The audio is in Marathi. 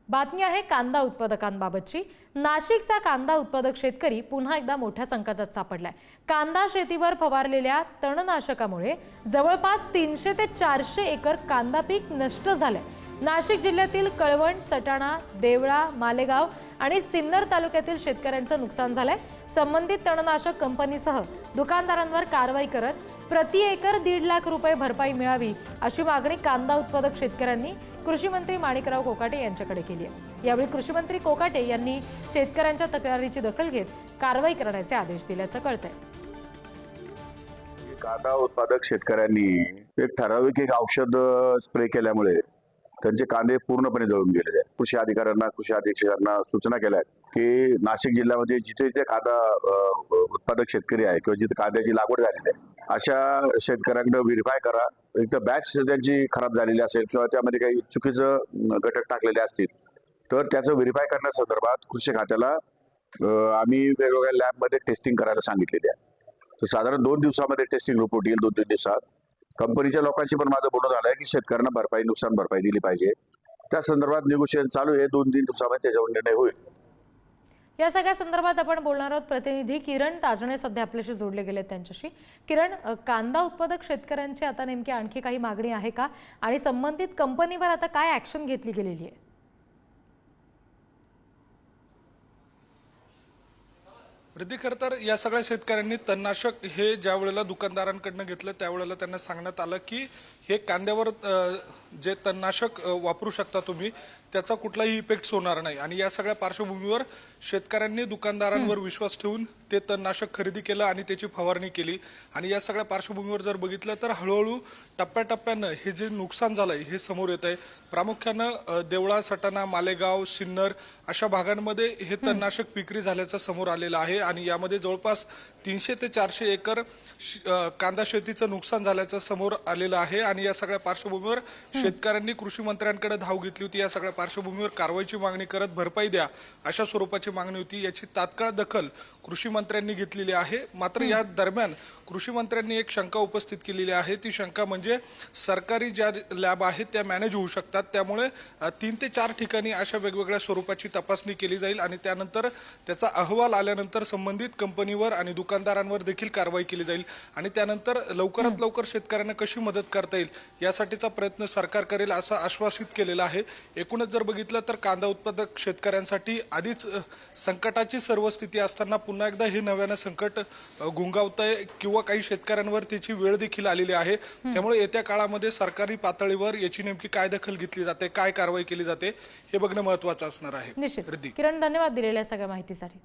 बातमी आहे कांदा उत्पादकांबाबतची। नाशिकचा कांदा उत्पादक शेतकरी पुन्हा एकदा मोठ्या संकटात सापडलाय। कांदा शेतीवर फवारलेल्या तणनाशकामुळे जवळपास 300 ते 400 एकर कांदा पीक नष्ट झालंय। नाशिक जिल्ह्यातील कळवण, सटाणा, देवळा, मालेगाव आणि सिन्नर तालुक्यातील शेतकऱ्यांचं नुकसान झालंय। संबंधित तणनाशक कंपनीसह दुकानदारांवर कारवाई करत प्रति एकर 1.5 लाख रुपये भरपाई मिळावी अशी मागणी कांदा उत्पादक शेतकऱ्यांनी कृषी मंत्री माणिकराव कोकाटे यांच्याकडे केली आहे। यावेळी कृषी मंत्री कोकाटे यांनी शेतकऱ्यांच्या तक्रारीची दखल घेत कारवाई करण्याचे आदेश दिल्याचं कळतंय। कांदा उत्पादक शेतकऱ्यांनी एक ठराविक औषध स्प्रे केल्यामुळे त्यांचे कांदे पूर्णपणे जळून गेलेले आहेत। कृषी अधिकाऱ्यांना, कृषी अधीक्षकांना सूचना केल्या की नाशिक जिल्ह्यामध्ये जिथे जिथे कांदा उत्पादक शेतकरी आहे किंवा जिथे कांद्याची लागवड झालेली आहे अशा शेतकऱ्यांना व्हेरीफाय करा। एकदा बॅच त्यांची खराब झालेली असेल किंवा त्यामध्ये काही चुकीचं घटक टाकलेले असतील तर त्याचं व्हेरीफाय करण्यासंदर्भात कृषी खात्याला आम्ही वेगवेगळ्या लॅबमध्ये टेस्टिंग करायला सांगितलेली आहे। तर साधारण 2 दिवसामध्ये टेस्टिंग रिपोर्ट येईल। 2-3 दिवसात कंपनीच्या लोकांशी पण माझं बोलणं झालंय की शेतकऱ्यांना भरपाई, नुकसान भरपाई दिली पाहिजे। त्या संदर्भात निगोशिएशन चालू आहे। 2-3 दिवसामध्ये त्याच्यावर निर्णय होईल। या सगळ्या संदर्भात आपण बोलणार आहोत। प्रतिनिधी किरण ताजणे सध्या आपल्याशी जोडले गेले त्यांच्याशी। किरण, कांदा उत्पादक शेतकऱ्यांची आता नेमकी आणखी काही मागणी आहे का आणि संबंधित कंपनीवर आता काय ऍक्शन घेतली गेलेली आहे? रिद्धी, खरं तर या सगळ्या शेतकऱ्यांनी तणनाशक हे ज्या वेळेला दुकानदारांकडनं घेतलं त्यावेळेला त्यांना सांगण्यात आलं की हे कांद्यावर जे तणनाशक वापरू शकता तुम्ही, त्याचा कुठलाही इफेक्ट होणार नाही। आणि या सगळ्या पार्श्वभूमीवर शेतकऱ्यांनी दुकानदारांवर विश्वास ठेवून ते तणनाशक खरेदी केलं आणि त्याची फवारणी केली। आणि या सगळ्या पार्श्वभूमीवर जर बघितलं तर हळूहळू टप्प्याटप्प्यानं हे जे नुकसान झालंय हे समोर येत आहे। प्रामुख्यानं देवळा, सटाणा, मालेगाव, सिन्नर अशा भागांमध्ये हे तणनाशक विक्री झाल्याचं समोर आलेलं आहे। आणि यामध्ये जवळपास 300 ते 400 एकर कांदा शेतीचं नुकसान झाल्याचं समोर आलेलं आहे। आणि या सगळ्या पार्श्वभूमीवर शेतकऱ्यांनी कृषी मंत्र्यांकडे धाव घेतली होती। या सगळ्या पार्श्वभूमीवर कारवाईची मागणी करत भरपाई द्या अशा स्वरूपाची मागणी होती। याची तात्काळ दखल कृषी मंत्र्यांनी घेतलेली आहे। मात्र या दरम्यान कृषी मंत्र्यांनी एक शंका उपस्थित केलेली आहे। ती शंका म्हणजे सरकारी ज्या लॅब आहेत त्या मॅनेज होऊ शकतात, त्यामुळे 3 ते 4 ठिकाणी अशा वेगवेगळ्या स्वरूपाची तपासणी केली जाईल आणि त्यानंतर त्याचा अहवाल आल्यानंतर संबंधित कंपनीवर आणि दुकानदारांवर देखील कारवाई केली जाईल। आणि त्यानंतर लवकरात लवकर शेतकऱ्यांना कशी मदत करता येईल यासाठीचा प्रयत्न सरकार करेल असं आश्वासित केलेलं आहे। एकूणच जर बघितलं तर कांदा उत्पादक शेतकऱ्यांसाठी आधीच संकटाची सर्व स्थिती असताना पुन्हा एकदा हे नव्यानं संकट गुंगावतंय किंवा काही शेतकऱ्यांवर त्याची वेळ देखील आलेली आहे। त्यामुळे येत्या काळामध्ये सरकारी पातळीवर याची नेमकी काय दखल घेतली जाते, काय कारवाई केली जाते हे बघणं महत्त्वाचं असणार आहे। निश्चित। किरण, धन्यवाद दिलेल्या सगळ्या माहितीसाठी।